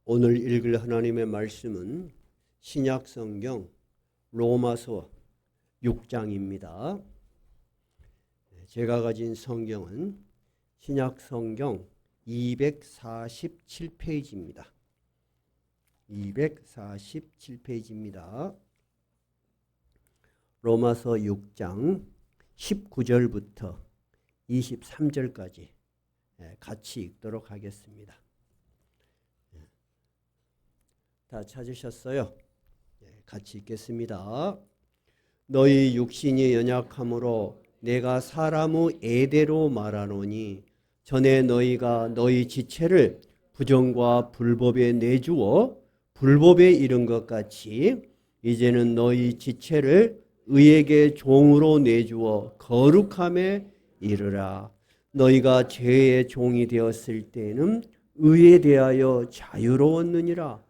오늘 읽을 하나님의 말씀은 신약 성경 로마서 6장입니다. 제가 가진 성경은 신약 성경 247페이지입니다. 247페이지입니다. 로마서 6장 19절부터 23절까지 같이 읽도록 하겠습니다. 다 찾으셨어요? 같이 읽겠습니다. 너희 육신이 연약함으로 내가 사람의 애대로 말하노니 전에 너희가 너희 지체를 부정과 불법에 내주어 불법에 이른 것 같이 이제는 너희 지체를 의에게 종으로 내주어 거룩함에 이르라. 너희가 죄의 종이 되었을 때는 의에 대하여 자유로웠느니라.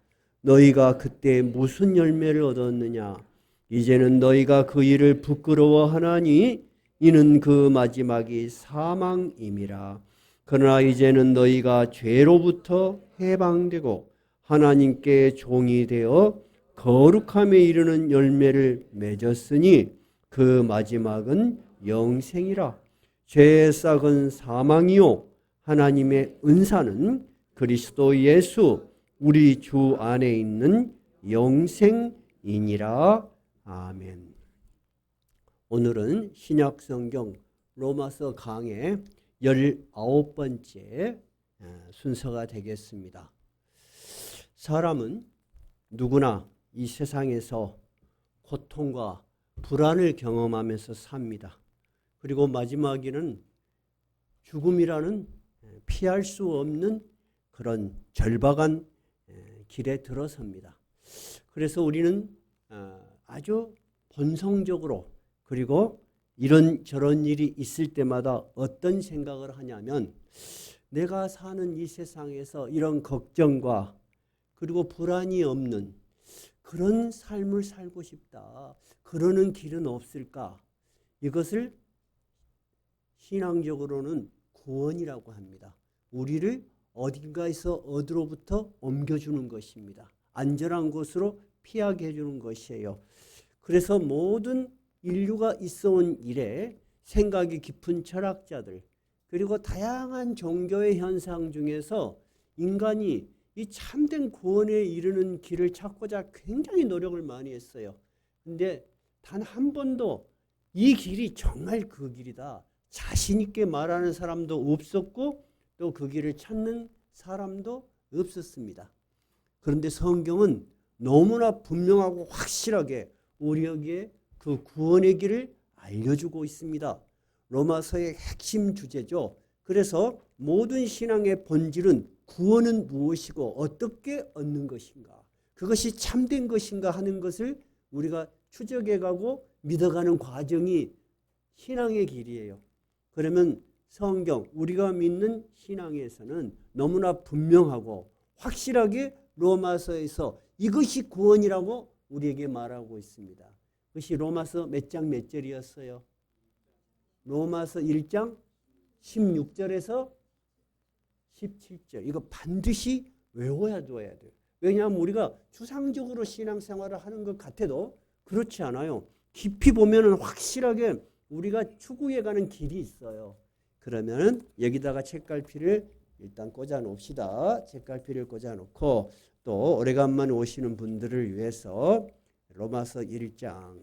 너희가 그때 무슨 열매를 얻었느냐? 이제는 너희가 그 일을 부끄러워하나니 이는 그 마지막이 사망임이라. 그러나 이제는 너희가 죄로부터 해방되고 하나님께 종이 되어 거룩함에 이르는 열매를 맺었으니 그 마지막은 영생이라. 죄의 싹은 사망이요 하나님의 은사는 그리스도 예수 우리 주 안에 있는 영생이니라. 아멘. 오늘은 신약 성경 로마서 강의 19번째 순서가 되겠습니다. 사람은 누구나 이 세상에서 고통과 불안을 경험하면서 삽니다. 그리고 마지막에는 죽음이라는 피할 수 없는 그런 절박한 길에 들어섭니다. 그래서 우리는 아주 본성적으로 그리고 이런저런 일이 있을 때마다 어떤 생각을 하냐면 내가 사는 이 세상에서 이런 걱정과 그리고 불안이 없는 그런 삶을 살고 싶다. 그러는 길은 없을까? 이것을 신앙적으로는 구원이라고 합니다. 우리를 어딘가에서 어디로부터 옮겨주는 것입니다. 안전한 곳으로 피하게 해주는 것이에요. 그래서 모든 인류가 있어온 이래 생각이 깊은 철학자들 그리고 다양한 종교의 현상 중에서 인간이 이 참된 구원에 이르는 길을 찾고자 굉장히 노력을 많이 했어요. 근데 단 한 번도 이 길이 정말 그 길이다 자신 있게 말하는 사람도 없었고 또 그 길을 찾는 사람도 없었습니다. 그런데 성경은 너무나 분명하고 확실하게 우리에게 그 구원의 길을 알려주고 있습니다. 로마서의 핵심 주제죠. 그래서 모든 신앙의 본질은 구원은 무엇이고 어떻게 얻는 것인가, 그것이 참된 것인가 하는 것을 우리가 추적해가고 믿어가는 과정이 신앙의 길이에요. 그러면 성경, 우리가 믿는 신앙에서는 너무나 분명하고 확실하게 로마서에서 이것이 구원이라고 우리에게 말하고 있습니다. 그것이 로마서 몇 장 몇 절이었어요? 로마서 1장 16절에서 17절. 이거 반드시 외워야 돼요. 왜냐하면 우리가 추상적으로 신앙생활을 하는 것 같아도 그렇지 않아요. 깊이 보면 확실하게 우리가 추구해가는 길이 있어요. 그러면 여기다가 책갈피를 일단 꽂아 놓읍시다. 책갈피를 꽂아 놓고 또 오래간만에 오시는 분들을 위해서 로마서 1장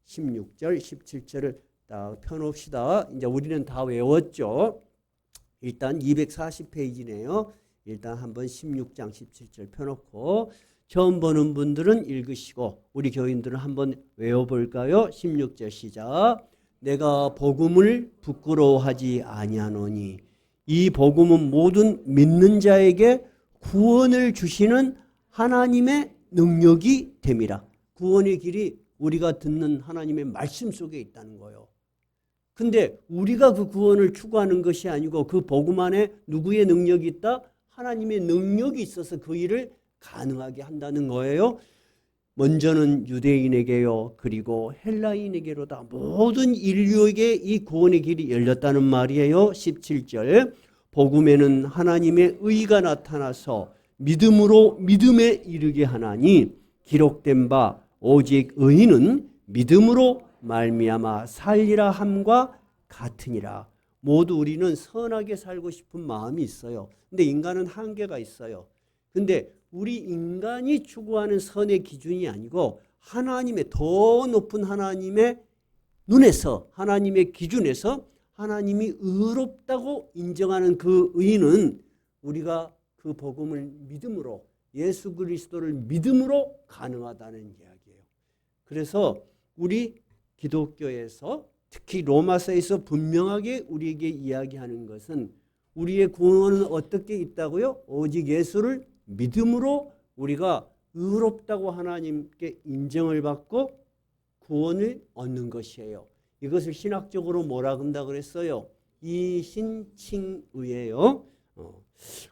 16절 17절을 딱 펴놓읍시다. 이제 우리는 다 외웠죠. 일단 240페이지네요. 일단 한번 16장 17절 펴놓고 처음 보는 분들은 읽으시고 우리 교인들은 한번 외워볼까요? 16절 시작. 내가 복음을 부끄러워하지 아니하노니 이 복음은 모든 믿는 자에게 구원을 주시는 하나님의 능력이 됨이라. 구원의 길이 우리가 듣는 하나님의 말씀 속에 있다는 거예요. 근데 우리가 그 구원을 추구하는 것이 아니고 그 복음 안에 누구의 능력이 있다? 하나님의 능력이 있어서 그 일을 가능하게 한다는 거예요. 먼저는 유대인에게요 그리고 헬라인에게로다 모든 인류에게 이 구원의 길이 열렸다는 말이에요. 17절 복음에는 하나님의 의가 나타나서 믿음으로 믿음에 이르게 하나니 기록된 바 오직 의인은 믿음으로 말미암아 살리라 함과 같으니라. 모두 우리는 선하게 살고 싶은 마음이 있어요. 근데 인간은 한계가 있어요. 근데 우리 인간이 추구하는 선의 기준이 아니고 하나님의 더 높은 하나님의 눈에서 하나님의 기준에서 하나님이 의롭다고 인정하는 그 의인은 우리가 그 복음을 믿음으로 예수 그리스도를 믿음으로 가능하다는 이야기예요. 그래서 우리 기독교에서 특히 로마서에서 분명하게 우리에게 이야기하는 것은 우리의 구원은 어떻게 있다고요? 오직 예수를 믿음으로 우리가 의롭다고 하나님께 인정을 받고 구원을 얻는 것이에요. 이것을 신학적으로 뭐라 한다 그랬어요? 이신칭의예요.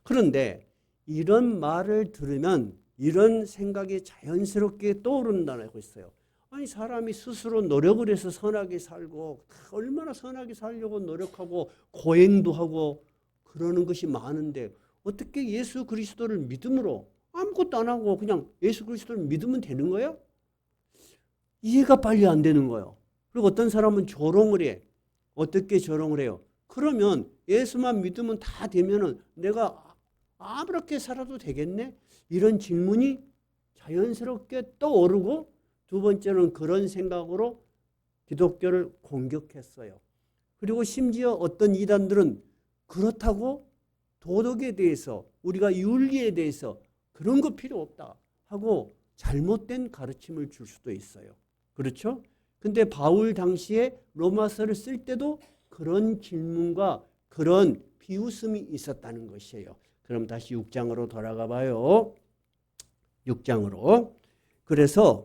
그런데 이런 말을 들으면 이런 생각이 자연스럽게 떠오른다고 했어요. 아니 사람이 스스로 노력을 해서 선하게 살고 얼마나 선하게 살려고 노력하고 고행도 하고 그러는 것이 많은데 어떻게 예수 그리스도를 믿음으로 아무것도 안 하고 그냥 예수 그리스도를 믿으면 되는 거야? 이해가 빨리 안 되는 거예요. 그리고 어떤 사람은 조롱을 해. 어떻게 조롱을 해요? 그러면 예수만 믿으면 다 되면은 내가 아무렇게 살아도 되겠네? 이런 질문이 자연스럽게 떠오르고 두 번째는 그런 생각으로 기독교를 공격했어요. 그리고 심지어 어떤 이단들은 그렇다고 도덕에 대해서 우리가 윤리에 대해서 그런 거 필요 없다 하고 잘못된 가르침을 줄 수도 있어요. 그렇죠? 근데 바울 당시에 로마서를 쓸 때도 그런 질문과 그런 비웃음이 있었다는 것이에요. 그럼 다시 6장으로 돌아가 봐요. 6장으로. 그래서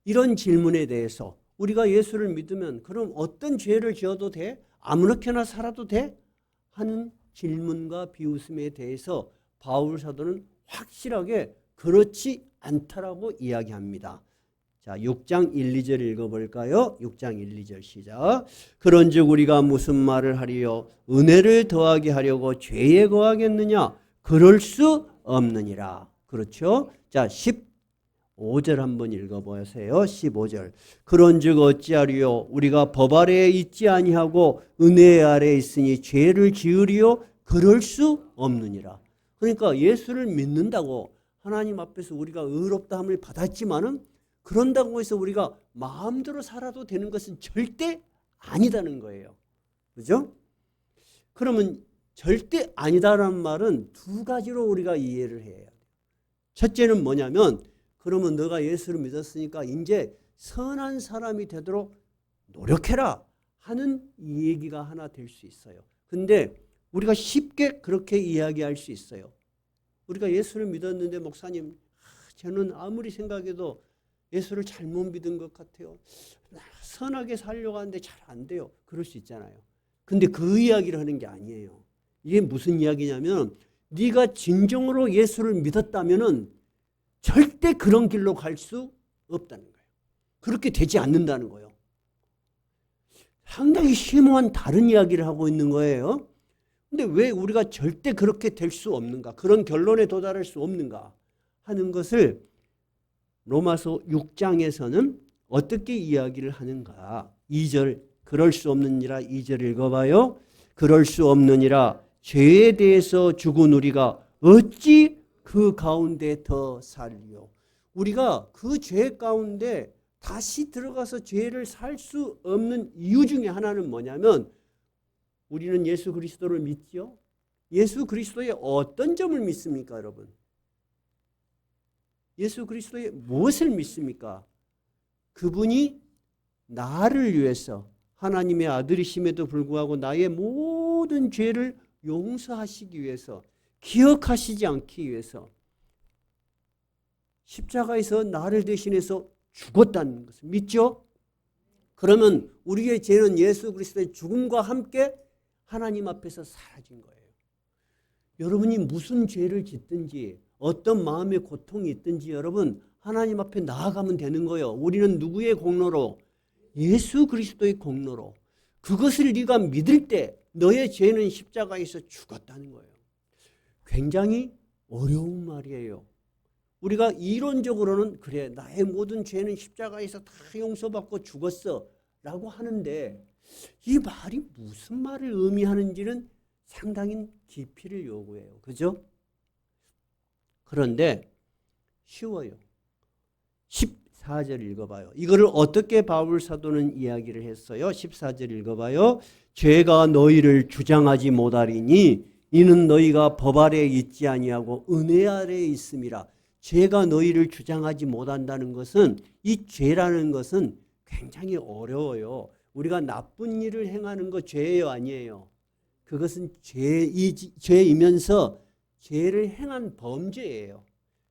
이런 질문에 대해서 우리가 예수를 믿으면 그럼 어떤 죄를 지어도 돼? 아무렇게나 살아도 돼? 하는 질문과 비웃음에 대해서 바울 사도는 확실하게 그렇지 않다라고 이야기합니다. 자, 6장 1, 2절 읽어볼까요? 6장 1, 2절 시작. 그런즉 우리가 무슨 말을 하리요? 은혜를 더하게 하려고 죄에 거하겠느냐? 그럴 수 없느니라. 그렇죠? 자, 15절 한번 읽어보세요. 15절. 그런즉 어찌하리요? 우리가 법 아래에 있지 아니하고 은혜 아래에 있으니 죄를 지으리요? 그럴 수 없느니라. 그러니까 예수를 믿는다고 하나님 앞에서 우리가 의롭다함을 받았지만은 그런다고 해서 우리가 마음대로 살아도 되는 것은 절대 아니다는 거예요. 그죠? 그러면 절대 아니다라는 말은 두 가지로 우리가 이해를 해야 돼요. 첫째는 뭐냐면 그러면 너가 예수를 믿었으니까 이제 선한 사람이 되도록 노력해라 하는 이 얘기가 하나 될 수 있어요. 근데 우리가 쉽게 그렇게 이야기할 수 있어요. 우리가 예수를 믿었는데 목사님, 저는 아무리 생각해도 예수를 잘못 믿은 것 같아요. 선하게 살려고 하는데 잘 안 돼요. 그럴 수 있잖아요. 근데 그 이야기를 하는 게 아니에요. 이게 무슨 이야기냐면 네가 진정으로 예수를 믿었다면은 절대 그런 길로 갈 수 없다는 거예요. 그렇게 되지 않는다는 거예요. 상당히 심오한 다른 이야기를 하고 있는 거예요. 근데 왜 우리가 절대 그렇게 될 수 없는가? 그런 결론에 도달할 수 없는가? 하는 것을 로마서 6장에서는 어떻게 이야기를 하는가? 2절 그럴 수 없느니라 2절 읽어봐요. 그럴 수 없느니라 죄에 대해서 죽은 우리가 어찌 그 가운데 더 살리요? 우리가 그 죄 가운데 다시 들어가서 죄를 살 수 없는 이유 중에 하나는 뭐냐면 우리는 예수 그리스도를 믿죠. 예수 그리스도의 어떤 점을 믿습니까, 여러분? 예수 그리스도의 무엇을 믿습니까? 그분이 나를 위해서 하나님의 아들이심에도 불구하고 나의 모든 죄를 용서하시기 위해서, 기억하시지 않기 위해서 십자가에서 나를 대신해서 죽었다는 것을 믿죠? 그러면 우리의 죄는 예수 그리스도의 죽음과 함께 하나님 앞에서 사라진 거예요. 여러분이 무슨 죄를 짓든지 어떤 마음의 고통이 있든지 여러분 하나님 앞에 나아가면 되는 거예요. 우리는 누구의 공로로? 예수 그리스도의 공로로. 그것을 네가 믿을 때 너의 죄는 십자가에서 죽었다는 거예요. 굉장히 어려운 말이에요. 우리가 이론적으로는 그래, 나의 모든 죄는 십자가에서 다 용서받고 죽었어 라고 하는데 이 말이 무슨 말을 의미하는지는 상당히 깊이를 요구해요. 그죠? 그런데 쉬워요. 14절 읽어봐요. 이거를 어떻게 바울 사도는 이야기를 했어요? 14절 읽어봐요. 죄가 너희를 주장하지 못하리니 이는 너희가 법 아래에 있지 아니하고 은혜 아래에 있음이라. 죄가 너희를 주장하지 못한다는 것은, 이 죄라는 것은 굉장히 어려워요. 우리가 나쁜 일을 행하는 거 죄예요, 아니에요? 그것은 죄이면서 죄를 행한 범죄예요.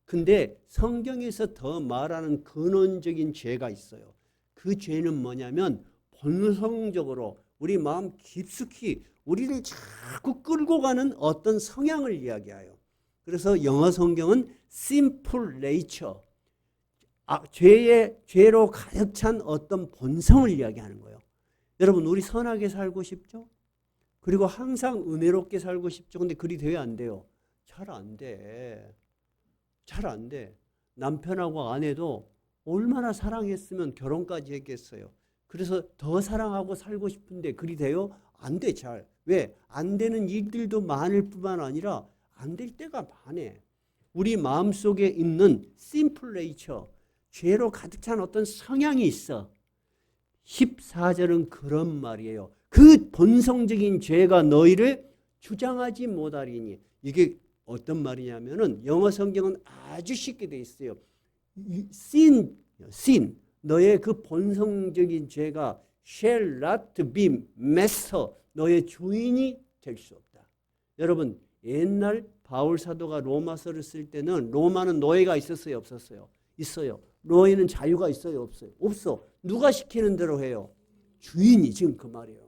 근데 성경에서 더 말하는 근원적인 죄가 있어요. 그 죄는 뭐냐면 본성적으로 우리 마음 깊숙이 우리를 자꾸 끌고 가는 어떤 성향을 이야기해요. 그래서 영어 성경은 sinful nature, 죄로 가득 찬 어떤 본성을 이야기하는 거예요. 여러분, 우리 선하게 살고 싶죠? 그리고 항상 은혜롭게 살고 싶죠? 근데 그리 돼야 안 돼요. 잘 안 돼. 잘 안 돼. 남편하고 아내도 얼마나 사랑했으면 결혼까지 했겠어요. 그래서 더 사랑하고 살고 싶은데 그리 돼요? 안 돼, 잘. 왜? 안 되는 일들도 많을 뿐만 아니라 안 될 때가 많아. 우리 마음속에 있는 simple nature, 죄로 가득 찬 어떤 성향이 있어. 14절은 그런 말이에요. 그 본성적인 죄가 너희를 주장하지 못하리니. 이게 어떤 말이냐면은 영어 성경은 아주 쉽게 돼 있어요. sin, 너의 그 본성적인 죄가 shall not be master, 너의 주인이 될 수 없다. 여러분, 옛날 바울 사도가 로마서를 쓸 때는 로마는 노예가 있었어요, 없었어요? 있어요. 노예는 자유가 있어요, 없어요? 없어. 누가 시키는 대로 해요? 주인이. 지금 그 말이에요.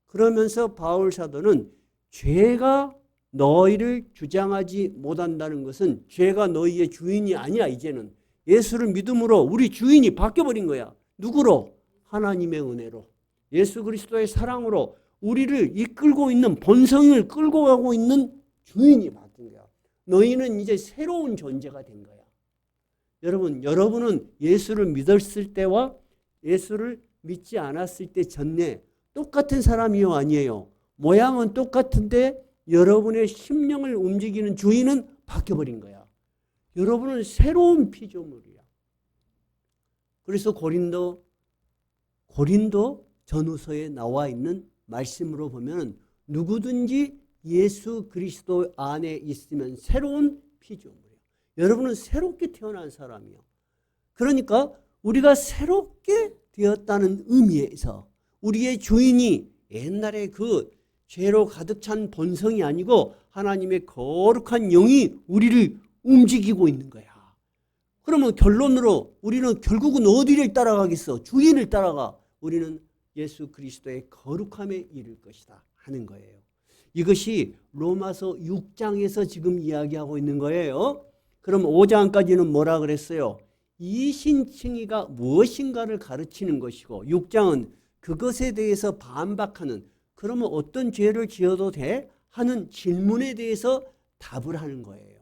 그러면서 바울 사도는 죄가 너희를 주장하지 못한다는 것은 죄가 너희의 주인이 아니야. 이제는 예수를 믿음으로 우리 주인이 바뀌어버린 거야. 누구로? 하나님의 은혜로, 예수 그리스도의 사랑으로 우리를 이끌고 있는, 본성을 끌고 가고 있는 주인이 바뀐 거야. 너희는 이제 새로운 존재가 된 거야. 여러분은 예수를 믿었을 때와 예수를 믿지 않았을 때 전에 똑같은 사람이요, 아니에요? 모양은 똑같은데 여러분의 심령을 움직이는 주인은 바뀌어버린 거야. 여러분은 새로운 피조물이야. 그래서 고린도 전후서에 나와 있는 말씀으로 보면 누구든지 예수 그리스도 안에 있으면 새로운 피조물이에요. 여러분은 새롭게 태어난 사람이에요. 그러니까 우리가 새롭게 되었다는 의미에서 우리의 주인이 옛날에 그 죄로 가득 찬 본성이 아니고 하나님의 거룩한 영이 우리를 움직이고 있는 거야. 그러면 결론으로 우리는 결국은 어디를 따라가겠어? 주인을 따라가. 우리는 예수 그리스도의 거룩함에 이를 것이다 하는 거예요. 이것이 로마서 6장에서 지금 이야기하고 있는 거예요. 그럼 5장까지는 뭐라 그랬어요? 이신칭의가 무엇인가를 가르치는 것이고 6장은 그것에 대해서 반박하는, 그러면 어떤 죄를 지어도 돼? 하는 질문에 대해서 답을 하는 거예요.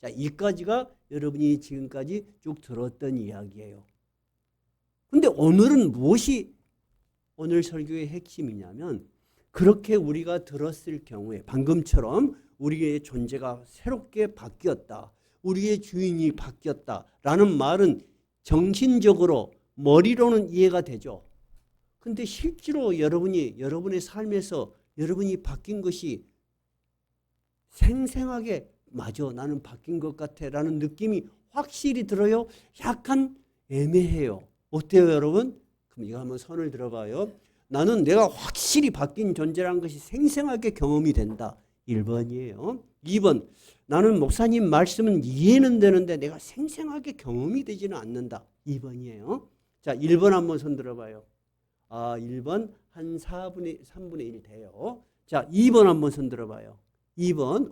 자, 이까지가 여러분이 지금까지 쭉 들었던 이야기예요. 근데 오늘은 무엇이 오늘 설교의 핵심이냐면, 그렇게 우리가 들었을 경우에 방금처럼 우리의 존재가 새롭게 바뀌었다, 우리의 주인이 바뀌었다라는 말은 정신적으로 머리로는 이해가 되죠. 근데 실제로 여러분의 삶에서 여러분이 바뀐 것이 생생하게, 맞아, 나는 바뀐 것 같아 라는 느낌이 확실히 들어요? 약간 애매해요. 어때요, 여러분? 그럼 이거 한번 손을 들어봐요. 나는 내가 확실히 바뀐 존재라는 것이 생생하게 경험이 된다. 1번이에요. 2번, 나는 목사님 말씀은 이해는 되는데 내가 생생하게 경험이 되지는 않는다. 2번이에요. 자, 1번 한번 손 들어봐요. 1번 한 3분의 1 돼요. 자, 2번 한번 손 들어봐요. 2번,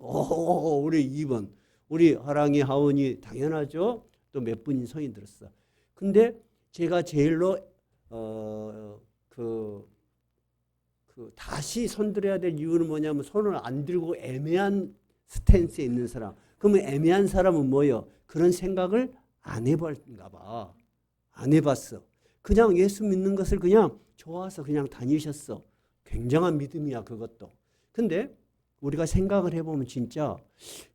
우리 2번. 우리 하랑이, 하원이 당연하죠. 또 몇 분이 손이 들었어. 근데 제가 제일로 다시 손 들어야 될 이유는 뭐냐면 손을 안 들고 애매한 스탠스에 있는 사람. 그러면 애매한 사람은 뭐예요? 그런 생각을 안 해봤는가 봐. 안 해봤어. 그냥 예수 믿는 것을 그냥 좋아서 그냥 다니셨어. 굉장한 믿음이야, 그것도. 근데 우리가 생각을 해보면 진짜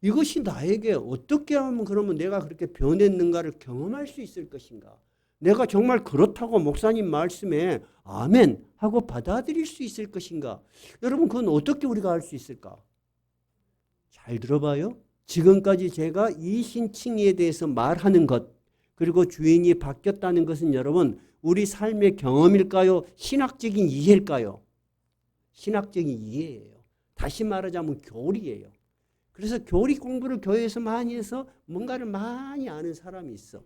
이것이 나에게 어떻게 하면 그러면 내가 그렇게 변했는가를 경험할 수 있을 것인가? 내가 정말 그렇다고 목사님 말씀에 아멘 하고 받아들일 수 있을 것인가? 여러분, 그건 어떻게 우리가 할 수 있을까? 잘 들어봐요. 지금까지 제가 이 신칭의에 대해서 말하는 것, 그리고 주인이 바뀌었다는 것은 여러분, 우리 삶의 경험일까요? 신학적인 이해일까요? 신학적인 이해예요. 다시 말하자면 교리예요. 그래서 교리 공부를 교회에서 많이 해서 뭔가를 많이 아는 사람이 있어.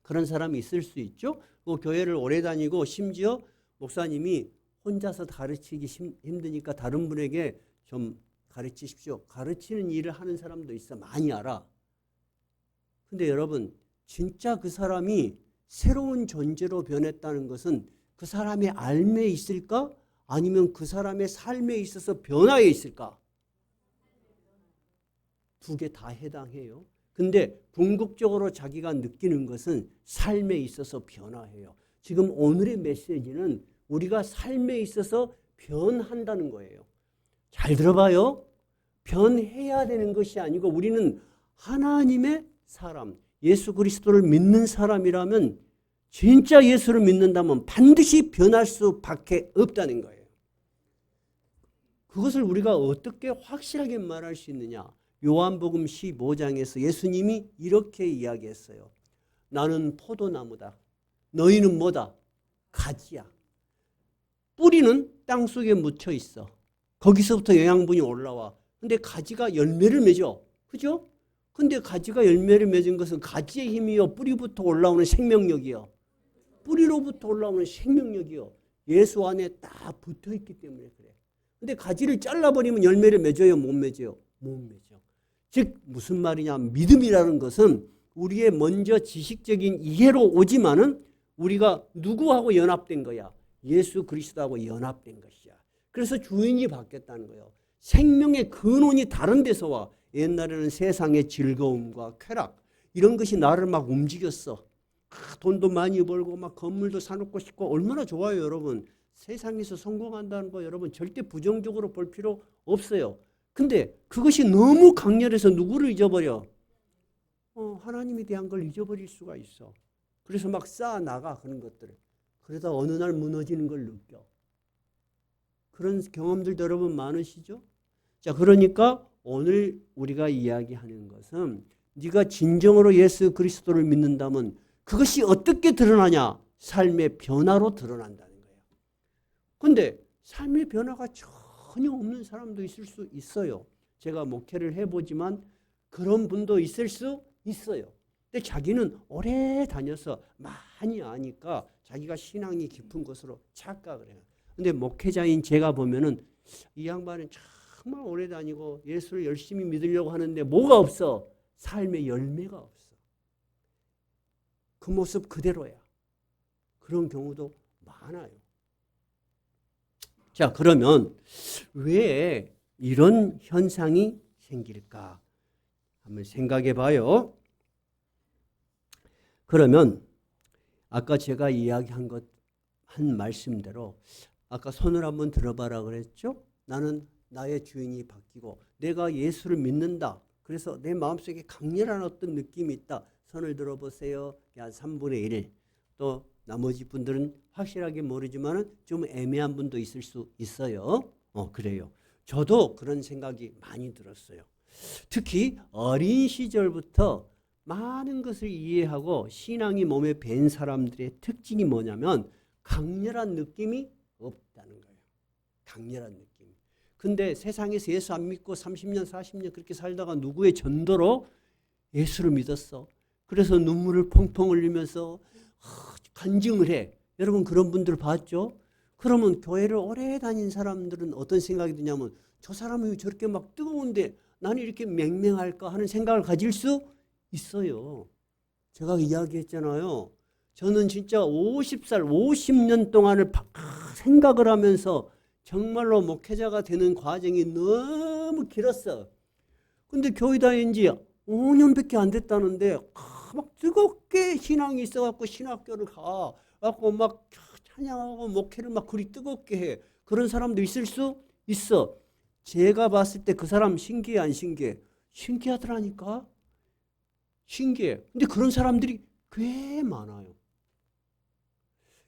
그런 사람이 있을 수 있죠. 교회를 오래 다니고 심지어 목사님이 혼자서 가르치기 힘드니까 다른 분에게 좀 가르치십시오. 가르치는 일을 하는 사람도 있어. 많이 알아. 근데 여러분, 진짜 그 사람이 새로운 존재로 변했다는 것은 그 사람의 삶에 있을까? 아니면 그 사람의 삶에 있어서 변화에 있을까? 두 개 다 해당해요. 근데 궁극적으로 자기가 느끼는 것은 삶에 있어서 변화해요. 지금 오늘의 메시지는 우리가 삶에 있어서 변한다는 거예요. 잘 들어봐요. 변해야 되는 것이 아니고 우리는 하나님의 사람, 예수 그리스도를 믿는 사람이라면 진짜 예수를 믿는다면 반드시 변할 수밖에 없다는 거예요. 그것을 우리가 어떻게 확실하게 말할 수 있느냐? 요한복음 15장에서 예수님이 이렇게 이야기했어요. 나는 포도나무다. 너희는 뭐다? 가지야. 뿌리는 땅속에 묻혀 있어. 거기서부터 영양분이 올라와. 근데 가지가 열매를 맺어. 그죠? 근데 가지가 열매를 맺은 것은 가지의 힘이요. 뿌리부터 올라오는 생명력이요. 뿌리로부터 올라오는 생명력이요. 예수 안에 딱 붙어 있기 때문에 그래. 근데 가지를 잘라버리면 열매를 맺어요? 못 맺어요? 못 맺어. 즉 무슨 말이냐? 믿음이라는 것은 우리의 먼저 지식적인 이해로 오지만은 우리가 누구하고 연합된 거야? 예수 그리스도하고 연합된 것이야. 그래서 주인이 바뀌었다는 거예요. 생명의 근원이 다른 데서 와. 옛날에는 세상의 즐거움과 쾌락 이런 것이 나를 막 움직였어. 돈도 많이 벌고 막 건물도 사놓고 싶고 얼마나 좋아요, 여러분. 세상에서 성공한다는 거 여러분 절대 부정적으로 볼 필요 없어요. 근데 그것이 너무 강렬해서 누구를 잊어버려? 하나님에 대한 걸 잊어버릴 수가 있어. 그래서 막 쌓아나가 그런 것들을. 그러다 어느 날 무너지는 걸 느껴. 그런 경험들도 여러분 많으시죠? 자, 그러니까 오늘 우리가 이야기하는 것은 네가 진정으로 예수 그리스도를 믿는다면 그것이 어떻게 드러나냐? 삶의 변화로 드러난다는 거예요. 근데 삶의 변화가 전혀 없는 사람도 있을 수 있어요. 제가 목회를 해보지만 그런 분도 있을 수 있어요. 근데 자기는 오래 다녀서 많이 아니까 자기가 신앙이 깊은 것으로 착각을 해요. 근데 목회자인 제가 보면은 이 양반은 정말 오래 다니고 예수를 열심히 믿으려고 하는데 뭐가 없어? 삶의 열매가 없어. 그 모습 그대로야. 그런 경우도 많아요. 자, 그러면 왜 이런 현상이 생길까? 한번 생각해 봐요. 그러면 아까 제가 이야기한 한 말씀대로 아까 손을 한번 들어봐라 그랬죠? 나는 나의 주인이 바뀌고 내가 예수를 믿는다. 그래서 내 마음속에 강렬한 어떤 느낌이 있다. 손을 들어보세요. 한 3분의 1. 또 나머지 분들은 확실하게 모르지만 좀 애매한 분도 있을 수 있어요. 그래요. 저도 그런 생각이 많이 들었어요. 특히 어린 시절부터 많은 것을 이해하고 신앙이 몸에 밴 사람들의 특징이 뭐냐면 강렬한 느낌이 없다는 거예요. 강렬한 느낌. 근데 세상에서 예수 안 믿고 30년, 40년 그렇게 살다가 누구의 전도로 예수를 믿었어. 그래서 눈물을 펑펑 흘리면서 간증을 해. 여러분 그런 분들 봤죠? 그러면 교회를 오래 다닌 사람들은 어떤 생각이 드냐면 저 사람이 저렇게 막 뜨거운데 나는 이렇게 맹맹할까 하는 생각을 가질 수 있어요. 제가 이야기했잖아요. 저는 진짜 50살, 50년 동안을 생각을 하면서 정말로 목회자가 되는 과정이 너무 길었어. 근데 교회 다닌 지 5년밖에 안 됐다는데 막 뜨겁게 신앙이 있어갖고 신학교를 가갖고 막 찬양하고 목회를 막 그리 뜨겁게 해. 그런 사람도 있을 수 있어. 제가 봤을 때 그 사람 신기해 안 신기해? 신기하더라니까. 신기해. 근데 그런 사람들이 꽤 많아요.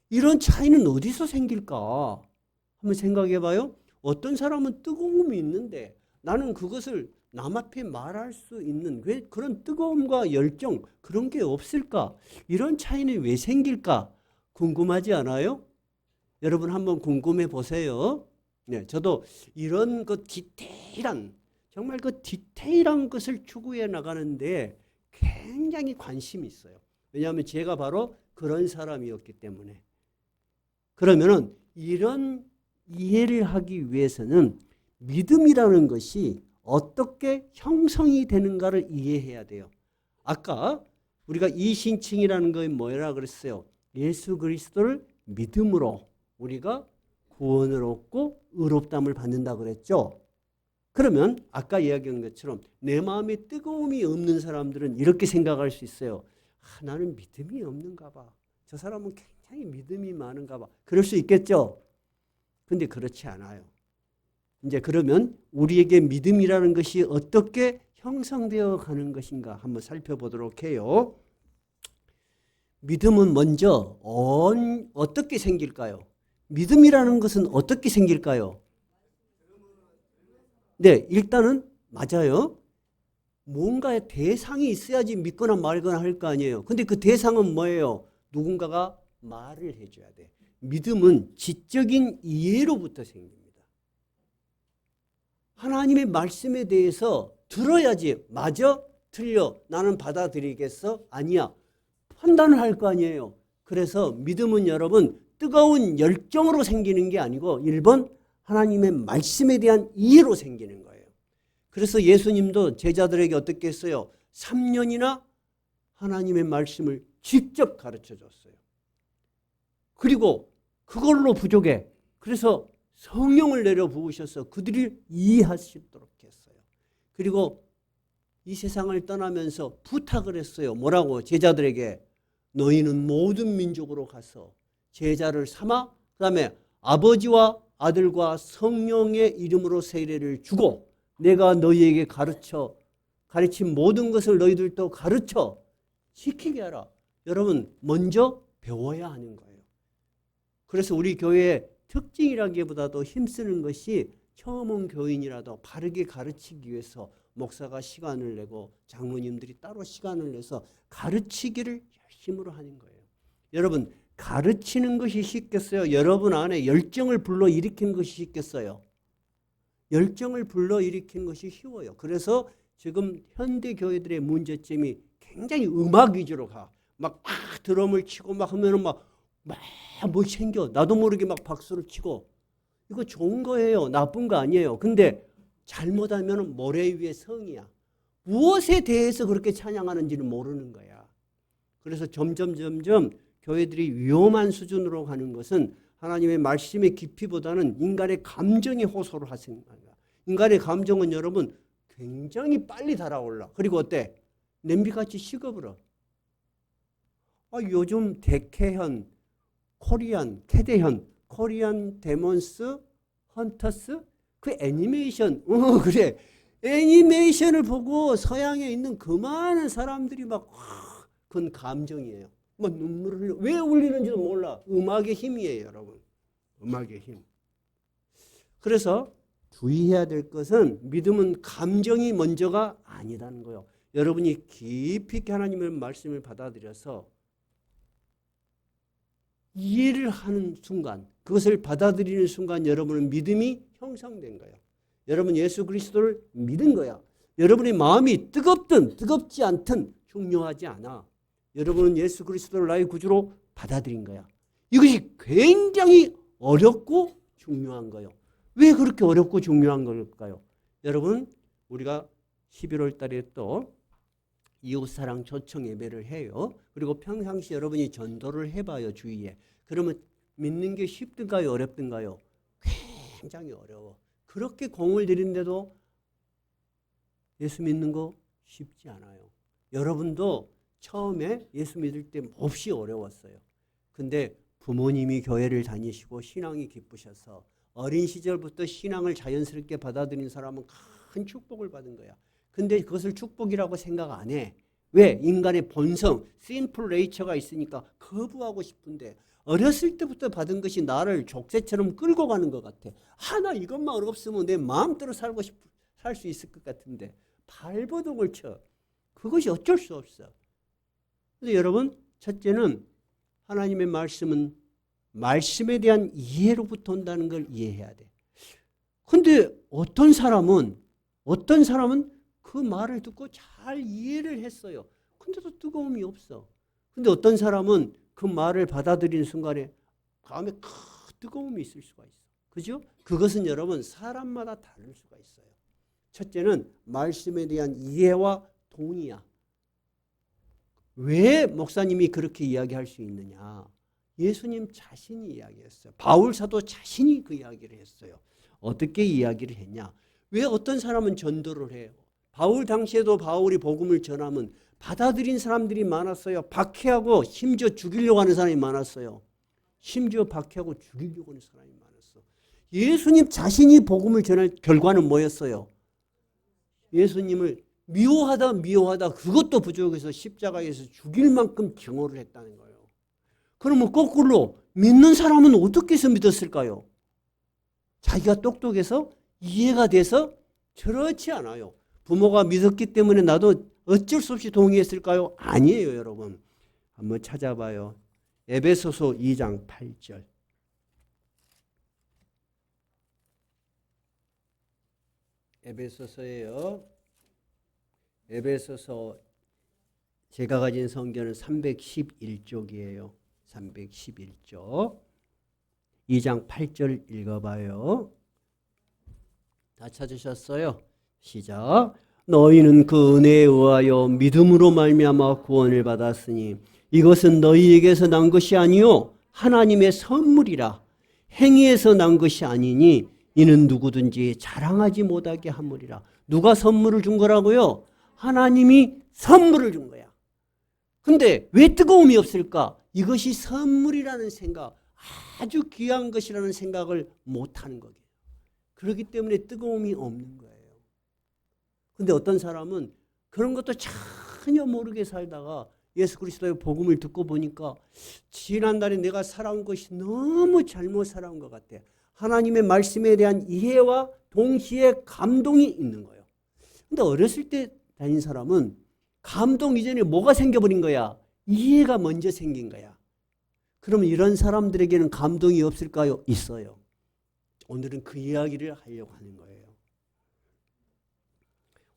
이런 차이는 어디서 생길까? 한번 생각해 봐요. 어떤 사람은 뜨거움이 있는데 나는 그것을 남 앞에 말할 수 있는 왜 그런 뜨거움과 열정 그런 게 없을까? 이런 차이는 왜 생길까? 궁금하지 않아요? 여러분 한번 궁금해 보세요. 네, 저도 이런 그 디테일한 정말 그 디테일한 것을 추구해 나가는데 굉장히 관심이 있어요. 왜냐하면 제가 바로 그런 사람이었기 때문에. 그러면은 이런 이해를 하기 위해서는 믿음이라는 것이 어떻게 형성이 되는가를 이해해야 돼요. 아까 우리가 이신칭이라는 건 뭐라 그랬어요? 예수 그리스도를 믿음으로 우리가 구원을 얻고 의롭다함을 받는다 그랬죠. 그러면 아까 이야기한 것처럼 내 마음에 뜨거움이 없는 사람들은 이렇게 생각할 수 있어요. 나는 믿음이 없는가 봐. 저 사람은 굉장히 믿음이 많은가 봐. 그럴 수 있겠죠. 근데 그렇지 않아요. 이제 그러면 우리에게 믿음이라는 것이 어떻게 형성되어 가는 것인가 한번 살펴보도록 해요. 믿음은 먼저 어떻게 생길까요? 믿음이라는 것은 어떻게 생길까요? 네, 일단은 맞아요. 뭔가의 대상이 있어야지 믿거나 말거나 할 거 아니에요. 근데 그 대상은 뭐예요? 누군가가 말을 해줘야 돼. 믿음은 지적인 이해로부터 생깁니다. 하나님의 말씀에 대해서 들어야지 맞아? 틀려? 나는 받아들이겠어? 아니야. 판단을 할 거 아니에요. 그래서 믿음은 여러분 뜨거운 열정으로 생기는 게 아니고 1번 하나님의 말씀에 대한 이해로 생기는 거예요. 그래서 예수님도 제자들에게 어떻게 했어요? 3년이나 하나님의 말씀을 직접 가르쳐 줬어요. 그리고 그걸로 부족해. 그래서 성령을 내려 부으셔서 그들이 이해하시도록 했어요. 그리고 이 세상을 떠나면서 부탁을 했어요. 뭐라고? 제자들에게 너희는 모든 민족으로 가서 제자를 삼아 그 다음에 아버지와 아들과 성령의 이름으로 세례를 주고 내가 너희에게 가르친 모든 것을 너희들도 가르쳐 지키게 하라. 여러분 먼저 배워야 하는 거예요. 그래서 우리 교회의 특징이라기보다도 힘쓰는 것이 처음 온 교인이라도 바르게 가르치기 위해서 목사가 시간을 내고 장로님들이 따로 시간을 내서 가르치기를 열심으로 하는 거예요. 여러분 가르치는 것이 쉽겠어요? 여러분 안에 열정을 불러일으키는 것이 쉽겠어요? 열정을 불러일으키는 것이 쉬워요. 그래서 지금 현대 교회들의 문제점이 굉장히 음악 위주로 가. 막 드럼을 치고 막 하면은 막 뭐 챙겨. 나도 모르게 막 박수를 치고. 이거 좋은 거예요. 나쁜 거 아니에요. 근데 잘못하면 모래 위에 성이야. 무엇에 대해서 그렇게 찬양하는지는 모르는 거야. 그래서 점점 교회들이 위험한 수준으로 가는 것은 하나님의 말씀의 깊이보다는 인간의 감정이 호소를 하신 거야. 인간의 감정은 여러분 굉장히 빨리 달아올라. 그리고 어때? 냄비같이 식어버려. 요즘 대캐현, 코리안 데몬스 헌터스 그 애니메이션 그래 애니메이션을 보고 서양에 있는 그 많은 사람들이 막 그건 감정이에요. 막 눈물을 흘려. 왜 울리는지도 몰라. 음악의 힘이에요, 여러분. 음악의 힘. 그래서 주의해야 될 것은 믿음은 감정이 먼저가 아니라는 거예요. 여러분이 깊이 있게 하나님의 말씀을 받아들여서 이해를 하는 순간, 그것을 받아들이는 순간 여러분은 믿음이 형성된 거예요. 여러분 예수 그리스도를 믿은 거야. 여러분의 마음이 뜨겁든 뜨겁지 않든 중요하지 않아. 여러분은 예수 그리스도를 나의 구주로 받아들인 거야. 이것이 굉장히 어렵고 중요한 거예요. 왜 그렇게 어렵고 중요한 걸까요? 여러분 우리가 11월 달에 또 이웃사랑 초청 예배를 해요. 그리고 평상시 여러분이 전도를 해봐요. 주위에. 그러면 믿는 게 쉽든가요? 어렵든가요? 굉장히 어려워. 그렇게 공을 들인데도 예수 믿는 거 쉽지 않아요. 여러분도 처음에 예수 믿을 때 몹시 어려웠어요. 근데 부모님이 교회를 다니시고 신앙이 깊으셔서 어린 시절부터 신앙을 자연스럽게 받아들인 사람은 큰 축복을 받은 거야. 근데 그것을 축복이라고 생각 안 해. 왜? 인간의 본성, 심플 네이처가 있으니까 거부하고 싶은데 어렸을 때부터 받은 것이 나를 족쇄처럼 끌고 가는 것 같아. 하나 이것만 없으면 내 마음대로 살 수 있을 것 같은데 발버둥을 쳐. 그것이 어쩔 수 없어. 그래서 여러분, 첫째는 하나님의 말씀은 말씀에 대한 이해로부터 온다는 걸 이해해야 돼. 근데 어떤 사람은 그 말을 듣고 잘 이해를 했어요. 근데도 뜨거움이 없어. 근데 어떤 사람은 그 말을 받아들이는 순간에 마음에 큰 뜨거움이 있을 수가 있어. 그죠? 그것은 여러분 사람마다 다를 수가 있어요. 첫째는 말씀에 대한 이해와 동의야. 왜 목사님이 그렇게 이야기할 수 있느냐? 예수님 자신이 이야기했어요. 바울 사도 자신이 그 이야기를 했어요. 어떻게 이야기를 했냐? 왜 어떤 사람은 전도를 해요? 바울 당시에도 바울이 복음을 전하면 받아들인 사람들이 많았어요. 박해하고 심지어 죽이려고 하는 사람이 많았어요. 심지어 박해하고 죽이려고 하는 사람이 많았어. 예수님 자신이 복음을 전할 결과는 뭐였어요? 예수님을 미워하다 그것도 부족해서 십자가에서 죽일 만큼 증오를 했다는 거예요. 그러면 거꾸로 믿는 사람은 어떻게 해서 믿었을까요? 자기가 똑똑해서 이해가 돼서? 그렇지 않아요. 부모가 믿었기 때문에 나도 어쩔 수 없이 동의했을까요? 아니에요, 여러분. 한번 찾아봐요. 에베소서 2장 8절. 에베소서예요. 에베소서 제가 가진 성경은 311쪽이에요. 311쪽. 2장 8절 읽어봐요. 다 찾으셨어요? 시작. 너희는 그 은혜에 의하여 믿음으로 말미암아 구원을 받았으니 이것은 너희에게서 난 것이 아니요 하나님의 선물이라. 행위에서 난 것이 아니니 이는 누구든지 자랑하지 못하게 함으리라. 누가 선물을 준 거라고요? 하나님이 선물을 준 거야. 근데 왜 뜨거움이 없을까? 이것이 선물이라는 생각, 아주 귀한 것이라는 생각을 못하는 거예요. 그렇기 때문에 뜨거움이 없는 거예요. 근데 어떤 사람은 그런 것도 전혀 모르게 살다가 예수 그리스도의 복음을 듣고 보니까 지난달에 내가 살아온 것이 너무 잘못 살아온 것 같아. 하나님의 말씀에 대한 이해와 동시에 감동이 있는 거예요. 근데 어렸을 때 다닌 사람은 감동 이전에 뭐가 생겨버린 거야? 이해가 먼저 생긴 거야. 그러면 이런 사람들에게는 감동이 없을까요? 있어요. 오늘은 그 이야기를 하려고 하는 거예요.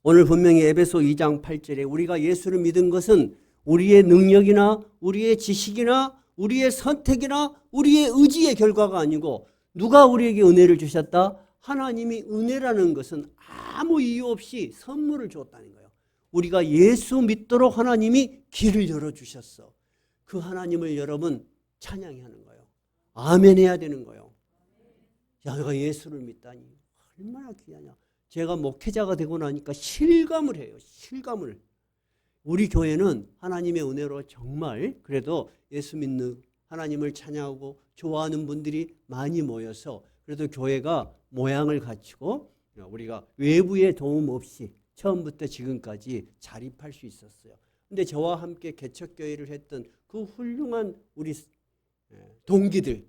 오늘 분명히 에베소 2장 8절에 우리가 예수를 믿은 것은 우리의 능력이나 우리의 지식이나 우리의 선택이나 우리의 의지의 결과가 아니고 누가 우리에게 은혜를 주셨다? 하나님이 은혜라는 것은 아무 이유 없이 선물을 줬다는 거예요. 우리가 예수 믿도록 하나님이 길을 열어주셨어. 그 하나님을 여러분 찬양해야 하는 거예요. 아멘 해야 되는 거예요. 야, 내가 예수를 믿다니 얼마나 귀하냐. 제가 목회자가 되고 나니까 실감을 해요. 실감을. 우리 교회는 하나님의 은혜로 정말 그래도 예수 믿는 하나님을 찬양하고 좋아하는 분들이 많이 모여서 그래도 교회가 모양을 갖추고 우리가 외부의 도움 없이 처음부터 지금까지 자립할 수 있었어요. 근데 저와 함께 개척교회를 했던 그 훌륭한 우리 동기들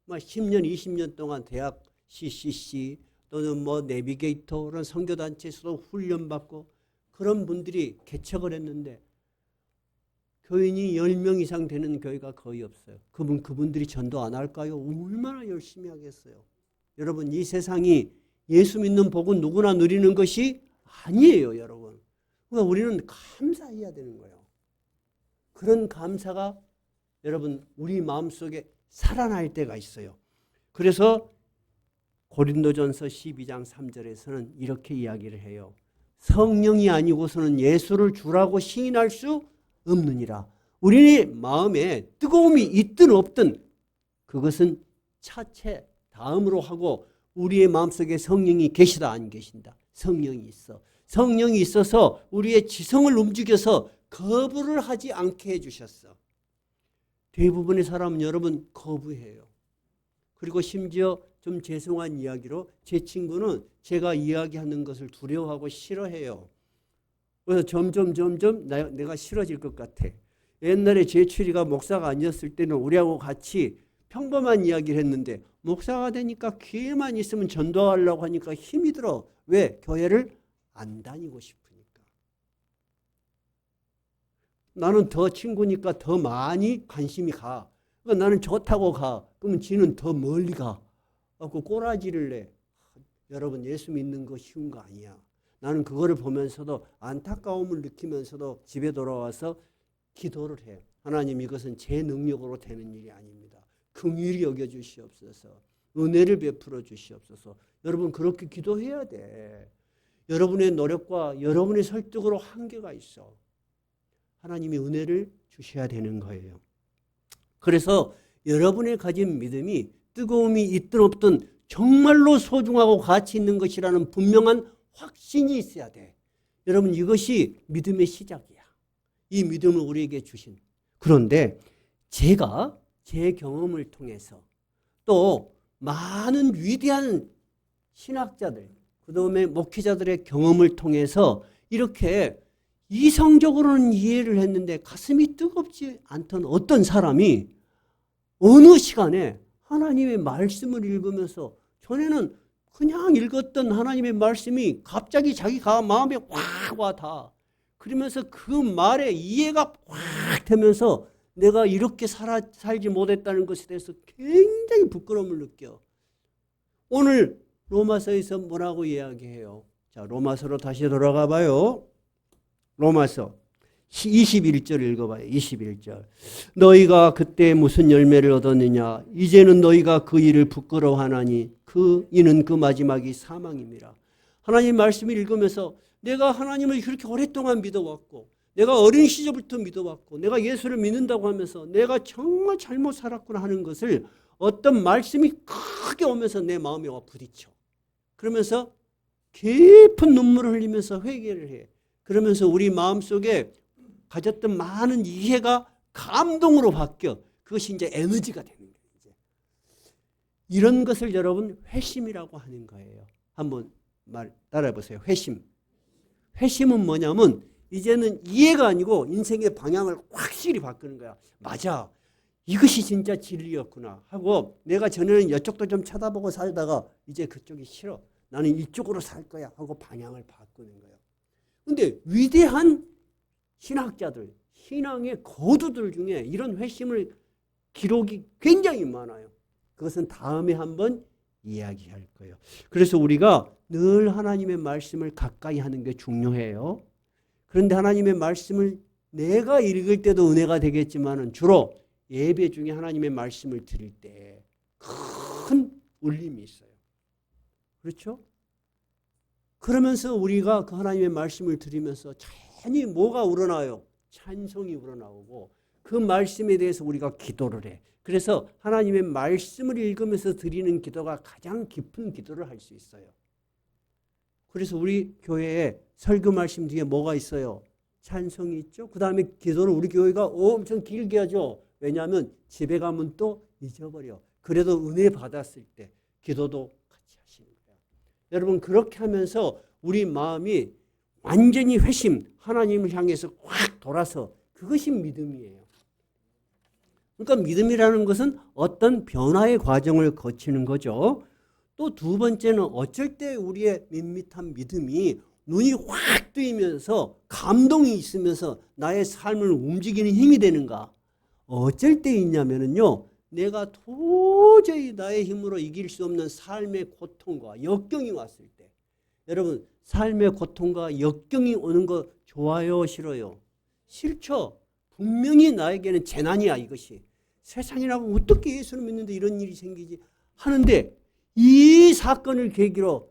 10년, 20년 동안 대학 CCC 또는 내비게이터 그런 선교단체에서도 훈련받고 그런 분들이 개척을 했는데 교인이 10명 이상 되는 교회가 거의 없어요. 그분들이 전도 안 할까요? 얼마나 열심히 하겠어요. 여러분 이 세상이 예수 믿는 복은 누구나 누리는 것이 아니에요, 여러분. 그러니까 우리는 감사해야 되는 거예요. 그런 감사가 여러분 우리 마음속에 살아날 때가 있어요. 그래서 고린도전서 12장 3절에서는 이렇게 이야기를 해요. 성령이 아니고서는 예수를 주라고 시인할 수 없느니라. 우리 마음에 뜨거움이 있든 없든 그것은 차체 다음으로 하고 우리의 마음속에 성령이 계시다 안 계신다. 성령이 있어. 성령이 있어서 우리의 지성을 움직여서 거부를 하지 않게 해주셨어. 대부분의 사람은 여러분 거부해요. 그리고 심지어 좀 죄송한 이야기로 제 친구는 제가 이야기하는 것을 두려워하고 싫어해요. 그래서 점점 내가 싫어질 것 같아. 옛날에 제출이가 목사가 아니었을 때는 우리하고 같이 평범한 이야기를 했는데 목사가 되니까 기회만 있으면 전도하려고 하니까 힘이 들어. 왜? 교회를 안 다니고 싶으니까. 나는 더 친구니까 더 많이 관심이 가. 그러니까 나는 좋다고 가. 그러면 지는 더 멀리 가. 그 꼬라지를 내. 여러분 예수 믿는 거 쉬운 거 아니야. 나는 그거를 보면서도 안타까움을 느끼면서도 집에 돌아와서 기도를 해. 하나님 이것은 제 능력으로 되는 일이 아닙니다. 긍휼히 여겨주시옵소서. 은혜를 베풀어 주시옵소서. 여러분 그렇게 기도해야 돼. 여러분의 노력과 여러분의 설득으로 한계가 있어. 하나님이 은혜를 주셔야 되는 거예요. 그래서 여러분의 가진 믿음이 뜨거움이 있든 없든 정말로 소중하고 가치 있는 것이라는 분명한 확신이 있어야 돼. 여러분 이것이 믿음의 시작이야. 이 믿음을 우리에게 주신. 그런데 제가 제 경험을 통해서 또 많은 위대한 신학자들, 그 다음에 목회자들의 경험을 통해서 이렇게 이성적으로는 이해를 했는데 가슴이 뜨겁지 않던 어떤 사람이 어느 시간에 하나님의 말씀을 읽으면서 전에는 그냥 읽었던 하나님의 말씀이 갑자기 자기가 마음에 확 와 닿아. 그러면서 그 말에 이해가 확 되면서 내가 이렇게 살지 못했다는 것에 대해서 굉장히 부끄러움을 느껴. 오늘 로마서에서 뭐라고 이야기해요? 자, 로마서로 다시 돌아가 봐요. 로마서 21절 읽어봐요. 21절. 너희가 그때 무슨 열매를 얻었느냐? 이제는 너희가 그 일을 부끄러워하나니 이는 그 마지막이 사망입니다. 하나님 말씀을 읽으면서 내가 하나님을 그렇게 오랫동안 믿어왔고 내가 어린 시절부터 믿어왔고 내가 예수를 믿는다고 하면서 내가 정말 잘못 살았구나 하는 것을 어떤 말씀이 크게 오면서 내 마음에 와 부딪혀. 그러면서 깊은 눈물을 흘리면서 회개를 해. 그러면서 우리 마음속에 가졌던 많은 이해가 감동으로 바뀌어. 그것이 이제 에너지가 되는 거예요. 이제. 이런 것을 여러분 회심이라고 하는 거예요. 한번 따라해 보세요. 회심. 회심은 뭐냐면 이제는 이해가 아니고 인생의 방향을 확실히 바꾸는 거야. 맞아. 이것이 진짜 진리였구나 하고 내가 전에는 이쪽도 좀 쳐다보고 살다가 이제 그쪽이 싫어. 나는 이쪽으로 살 거야 하고 방향을 바꾸는 거예요. 그런데 위대한 신학자들, 신앙의 거두들 중에 이런 회심을 기록이 굉장히 많아요. 그것은 다음에 한번 이야기할 거예요. 그래서 우리가 늘 하나님의 말씀을 가까이 하는 게 중요해요. 그런데 하나님의 말씀을 내가 읽을 때도 은혜가 되겠지만 주로 예배 중에 하나님의 말씀을 드릴 때 큰 울림이 있어요. 그렇죠? 그러면서 우리가 그 하나님의 말씀을 들으면서 자연히 뭐가 우러나요? 찬송이 우러나오고 그 말씀에 대해서 우리가 기도를 해. 그래서 하나님의 말씀을 읽으면서 드리는 기도가 가장 깊은 기도를 할 수 있어요. 그래서 우리 교회에 설교 말씀 뒤에 뭐가 있어요? 찬송이 있죠. 그 다음에 기도를 우리 교회가 엄청 길게 하죠. 왜냐하면 집에 가면 또 잊어버려. 그래도 은혜 받았을 때 기도도 같이 하시는 거예요. 여러분 그렇게 하면서 우리 마음이 완전히 회심, 하나님을 향해서 확 돌아서 그것이 믿음이에요. 그러니까 믿음이라는 것은 어떤 변화의 과정을 거치는 거죠. 또 두 번째는 어쩔 때 우리의 밋밋한 믿음이 눈이 확 뜨이면서 감동이 있으면서 나의 삶을 움직이는 힘이 되는가? 어쩔 때 있냐면요. 내가 도저히 나의 힘으로 이길 수 없는 삶의 고통과 역경이 왔을 때. 여러분 삶의 고통과 역경이 오는 거 좋아요? 싫어요? 싫죠. 분명히 나에게는 재난이야 이것이. 세상이라고 어떻게 예수를 믿는데 이런 일이 생기지 하는데 이 사건을 계기로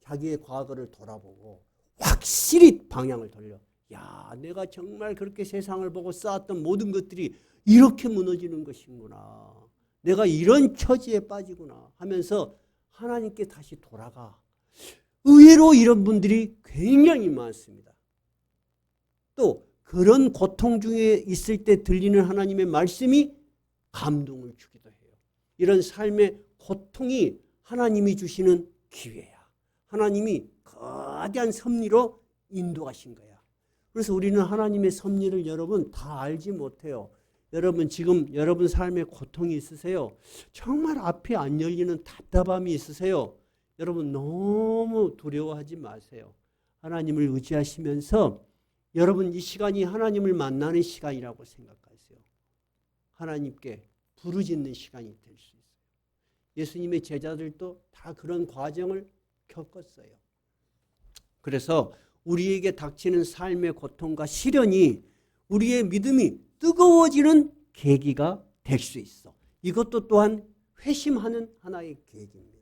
자기의 과거를 돌아보고 확실히 방향을 돌려. 야, 내가 정말 그렇게 세상을 보고 쌓았던 모든 것들이 이렇게 무너지는 것이구나. 내가 이런 처지에 빠지구나 하면서 하나님께 다시 돌아가. 의외로 이런 분들이 굉장히 많습니다. 또 그런 고통 중에 있을 때 들리는 하나님의 말씀이 감동을 주기도 해요. 이런 삶의 고통이 하나님이 주시는 기회야. 하나님이 거대한 섭리로 인도하신 거야. 그래서 우리는 하나님의 섭리를 여러분 다 알지 못해요. 여러분 지금 여러분 삶에 고통이 있으세요? 정말 앞이 안 열리는 답답함이 있으세요? 여러분 너무 두려워하지 마세요. 하나님을 의지하시면서 여러분 이 시간이 하나님을 만나는 시간이라고 생각하세요. 하나님께 부르짖는 시간이 될 수 있어요. 예수님의 제자들도 다 그런 과정을 겪었어요. 그래서 우리에게 닥치는 삶의 고통과 시련이 우리의 믿음이 뜨거워지는 계기가 될 수 있어. 이것도 또한 회심하는 하나의 계기입니다.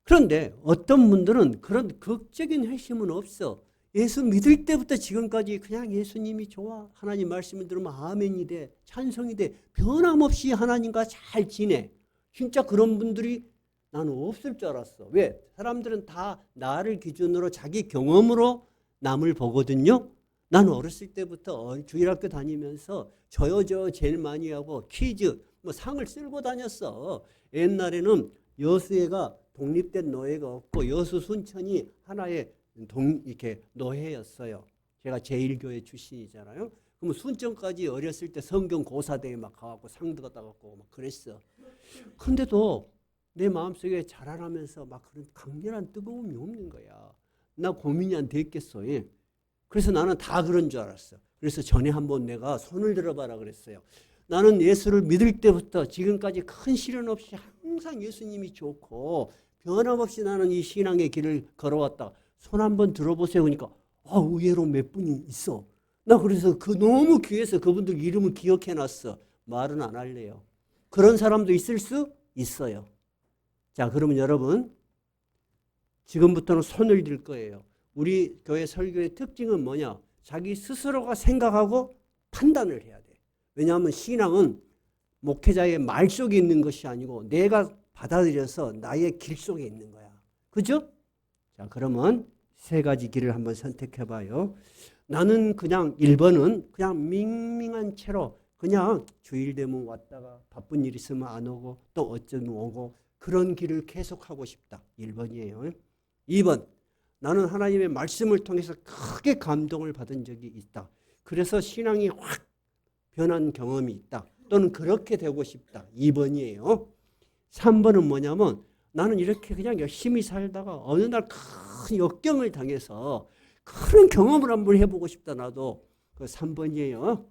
그런데 어떤 분들은 그런 극적인 회심은 없어. 예수 믿을 때부터 지금까지 그냥 예수님이 좋아. 하나님 말씀을 들으면 아멘이 돼. 찬송이 돼. 변함없이 하나님과 잘 지내. 진짜 그런 분들이 나는 없을 줄 알았어. 왜? 사람들은 다 나를 기준으로 자기 경험으로 남을 보거든요. 나는 어렸을 때부터 주일학교 다니면서 저요 제일 많이 하고 퀴즈 뭐 상을 쓸고 다녔어. 옛날에는 여수회가 독립된 노예가 없고 여수 순천이 하나의 이렇게 노예였어요. 제가 제1교회 출신이잖아요. 그럼 순천까지 어렸을 때 성경 고사대회 막 가갖고 상도 받아갖고 막 그랬어. 근데도 내 마음속에 자라나면서 막 그런 강렬한 뜨거움이 없는 거야. 나 고민이 안 됐겠어. 예. 그래서 나는 다 그런 줄 알았어. 그래서 전에 한번 내가 손을 들어봐라 그랬어요. 나는 예수를 믿을 때부터 지금까지 큰 시련 없이 항상 예수님이 좋고 변함없이 나는 이 신앙의 길을 걸어왔다. 손 한번 들어보세요. 그러니까 의외로 몇 분이 있어. 나 그래서 너무 귀해서 그분들 이름을 기억해놨어. 말은 안 할래요. 그런 사람도 있을 수 있어요. 자, 그러면 여러분 지금부터는 손을 들 거예요. 우리 교회 설교의 특징은 뭐냐? 자기 스스로가 생각하고 판단을 해야 돼. 왜냐하면 신앙은 목회자의 말 속에 있는 것이 아니고 내가 받아들여서 나의 길 속에 있는 거야. 그죠? 자, 그러면 세 가지 길을 한번 선택해 봐요. 나는 그냥 1번은 그냥 밍밍한 채로 그냥 주일 되면 왔다가 바쁜 일 있으면 안 오고 또 어쩌면 오고 그런 길을 계속하고 싶다. 1번이에요. 2번, 나는 하나님의 말씀을 통해서 크게 감동을 받은 적이 있다. 그래서 신앙이 확 변한 경험이 있다. 또는 그렇게 되고 싶다. 2번이에요. 3번은 뭐냐면 나는 이렇게 그냥 열심히 살다가 어느 날 큰 역경을 당해서 그런 경험을 한번 해보고 싶다. 나도. 그 3번이에요.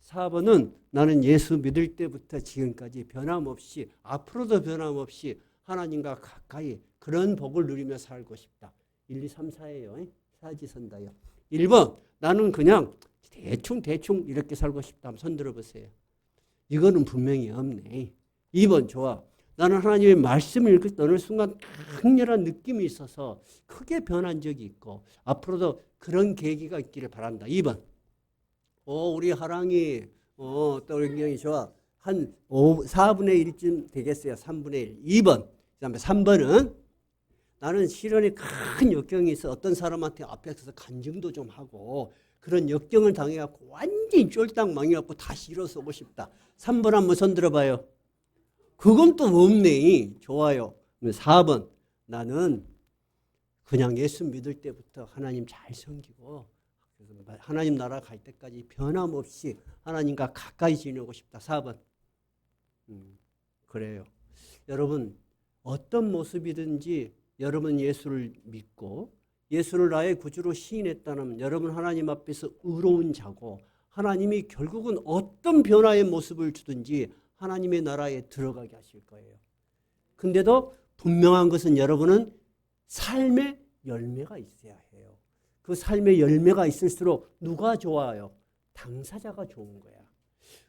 4번은 나는 예수 믿을 때부터 지금까지 변함없이 앞으로도 변함없이 하나님과 가까이 그런 복을 누리며 살고 싶다. 1, 2, 3, 4예요. 사지선다요. 1번 나는 그냥 대충 이렇게 살고 싶다. 한번 손 들어보세요. 이거는 분명히 없네. 2번 좋아. 나는 하나님의 말씀을 읽을 때 어느 순간 강렬한 느낌이 있어서 크게 변한 적이 있고 앞으로도 그런 계기가 있기를 바란다. 2번. 우리 하랑이 또 굉장히 좋아. 한 4분의 1쯤 되겠어요. 3분의 1. 2번. 그다음에 3번은 나는 시련에 큰 역경이 있어 어떤 사람한테 앞에 서서 간증도 좀 하고 그런 역경을 당해갖고 완전히 쫄딱 망해갖고 다시 일어서고 싶다. 3번 한번 손 들어봐요. 그건 또 없네. 좋아요. 4번 나는 그냥 예수 믿을 때부터 하나님 잘 섬기고 하나님 나라 갈 때까지 변함없이 하나님과 가까이 지내고 싶다. 4번. 그래요. 여러분 어떤 모습이든지 여러분 예수를 믿고 예수를 나의 구주로 시인했다면 여러분 하나님 앞에서 의로운 자고 하나님이 결국은 어떤 변화의 모습을 주든지 하나님의 나라에 들어가게 하실 거예요. 근데도 분명한 것은 여러분은 삶의 열매가 있어야 해요. 그 삶의 열매가 있을수록 누가 좋아요? 당사자가 좋은 거야.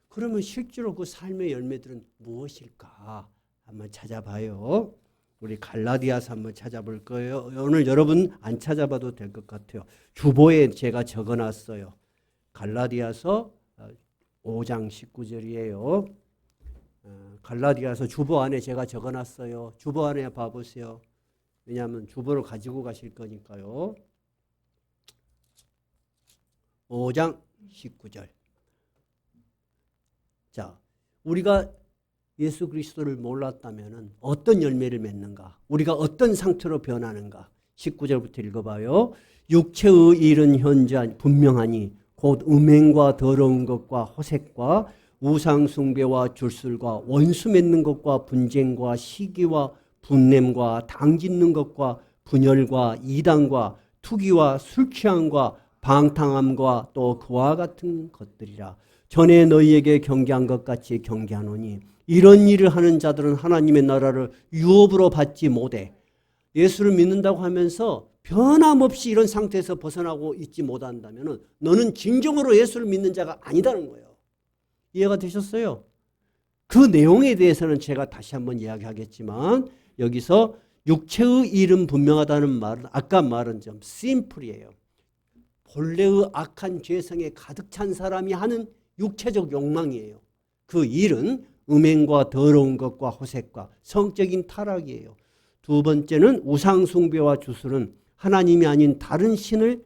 그러면 실제로 그 삶의 열매들은 무엇일까? 한번 찾아봐요. 우리 갈라디아서 한번 찾아볼 거예요. 오늘 여러분 안 찾아봐도 될 것 같아요. 주보에 제가 적어놨어요. 갈라디아서 5장 19절이에요. 갈라디아서 주보 안에 제가 적어놨어요. 주보 안에 봐보세요. 왜냐하면 주보를 가지고 가실 거니까요. 5장 19절. 자, 우리가 예수 그리스도를 몰랐다면 어떤 열매를 맺는가? 우리가 어떤 상태로 변하는가? 19절부터 읽어봐요. 육체의 일은 현재 분명하니 곧 음행과 더러운 것과 호색과 우상 숭배와 줄술과 원수 맺는 것과 분쟁과 시기와 분냄과 당짓는 것과 분열과 이단과 투기와 술 취함과 방탕함과 또 그와 같은 것들이라. 전에 너희에게 경계한 것 같이 경계하노니 이런 일을 하는 자들은 하나님의 나라를 유업으로 받지 못해. 예수를 믿는다고 하면서 변함없이 이런 상태에서 벗어나고 있지 못한다면 너는 진정으로 예수를 믿는 자가 아니다는 거예요. 이해가 되셨어요? 그 내용에 대해서는 제가 다시 한번 이야기하겠지만 여기서 육체의 일은 분명하다는 말은 아까 말한 점 심플이에요. 본래의 악한 죄성에 가득 찬 사람이 하는 육체적 욕망이에요. 그 일은 음행과 더러운 것과 호색과 성적인 타락이에요. 두 번째는 우상 숭배와 주술은 하나님이 아닌 다른 신을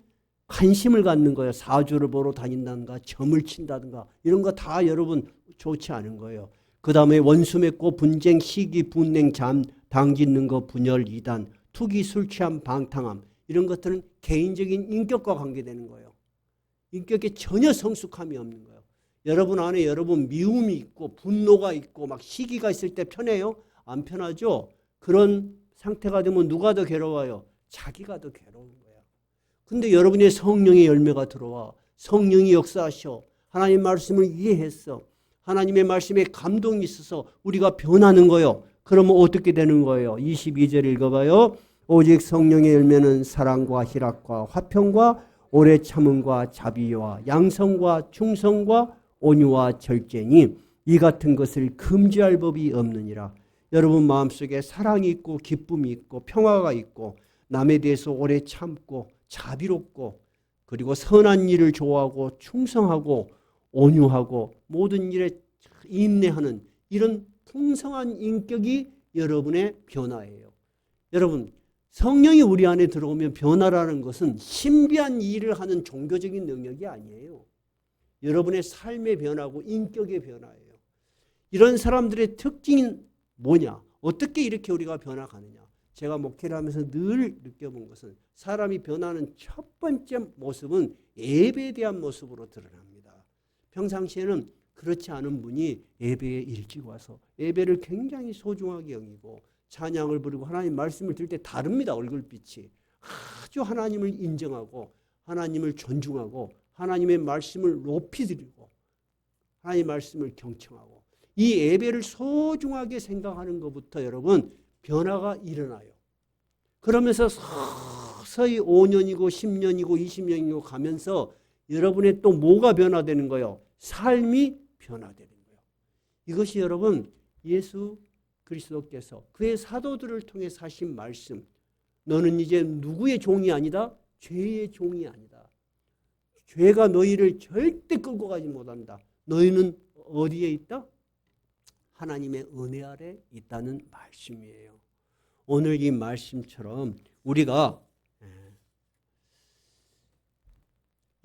관심을 갖는 거예요. 사주를 보러 다닌다든가 점을 친다든가 이런 거 다 여러분 좋지 않은 거예요. 그 다음에 원수 맺고 분쟁, 시기, 분냉, 잠, 당짓는 거, 분열, 이단, 투기, 술 취함, 방탕함 이런 것들은 개인적인 인격과 관계되는 거예요. 인격에 전혀 성숙함이 없는 거예요. 여러분 안에 여러분 미움이 있고 분노가 있고 막 시기가 있을 때 편해요? 안 편하죠? 그런 상태가 되면 누가 더 괴로워요? 자기가 더 괴로운 거야. 근데 여러분의 성령의 열매가 들어와. 성령이 역사하셔. 하나님 말씀을 이해했어. 하나님의 말씀에 감동이 있어서 우리가 변하는 거예요. 그러면 어떻게 되는 거예요? 22절 읽어봐요. 오직 성령의 열매는 사랑과 희락과 화평과 오래 참음과 자비와 양성과 충성과 온유와 절제니 이 같은 것을 금지할 법이 없느니라. 여러분 마음속에 사랑이 있고 기쁨이 있고 평화가 있고 남에 대해서 오래 참고 자비롭고 그리고 선한 일을 좋아하고 충성하고 온유하고 모든 일에 인내하는 이런 풍성한 인격이 여러분의 변화예요. 여러분 성령이 우리 안에 들어오면 변화라는 것은 신비한 일을 하는 종교적인 능력이 아니에요. 여러분의 삶의 변화고 인격의 변화예요. 이런 사람들의 특징은 뭐냐? 어떻게 이렇게 우리가 변화가느냐? 제가 목회를 하면서 늘 느껴본 것은 사람이 변하는 첫 번째 모습은 예배에 대한 모습으로 드러납니다. 평상시에는 그렇지 않은 분이 예배에 일찍 와서 예배를 굉장히 소중하게 여기고 찬양을 부르고 하나님 말씀을 들을 때 다릅니다. 얼굴빛이. 아주 하나님을 인정하고 하나님을 존중하고 하나님의 말씀을 높이 드리고 하나님의 말씀을 경청하고 이 예배를 소중하게 생각하는 것부터 여러분 변화가 일어나요. 그러면서 서서히 5년이고 10년이고 20년이고 가면서 여러분의 또 뭐가 변화되는 거예요? 삶이 변화되는 거예요. 이것이 여러분 예수 그리스도께서 그의 사도들을 통해 하신 말씀. 너는 이제 누구의 종이 아니다? 죄의 종이 아니다. 죄가 너희를 절대 끌고 가지 못한다. 너희는 어디에 있다? 하나님의 은혜 아래 있다는 말씀이에요. 오늘 이 말씀처럼 우리가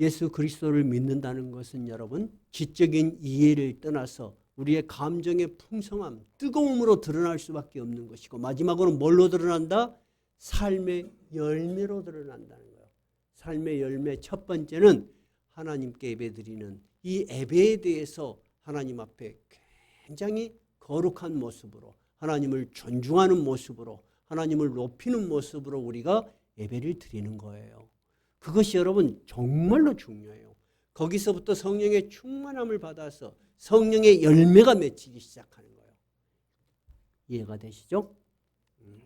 예수 그리스도를 믿는다는 것은 여러분 지적인 이해를 떠나서 우리의 감정의 풍성함, 뜨거움으로 드러날 수밖에 없는 것이고 마지막으로 뭘로 드러난다? 삶의 열매로 드러난다는 거예요. 삶의 열매 첫 번째는 하나님께 예배드리는 이 예배에 대해서 하나님 앞에 굉장히 거룩한 모습으로 하나님을 존중하는 모습으로 하나님을 높이는 모습으로 우리가 예배를 드리는 거예요. 그것이 여러분 정말로 중요해요. 거기서부터 성령의 충만함을 받아서 성령의 열매가 맺히기 시작하는 거예요. 이해가 되시죠?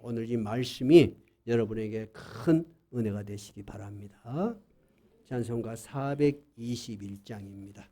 오늘 이 말씀이 여러분에게 큰 은혜가 되시기 바랍니다. 찬송가 421장입니다.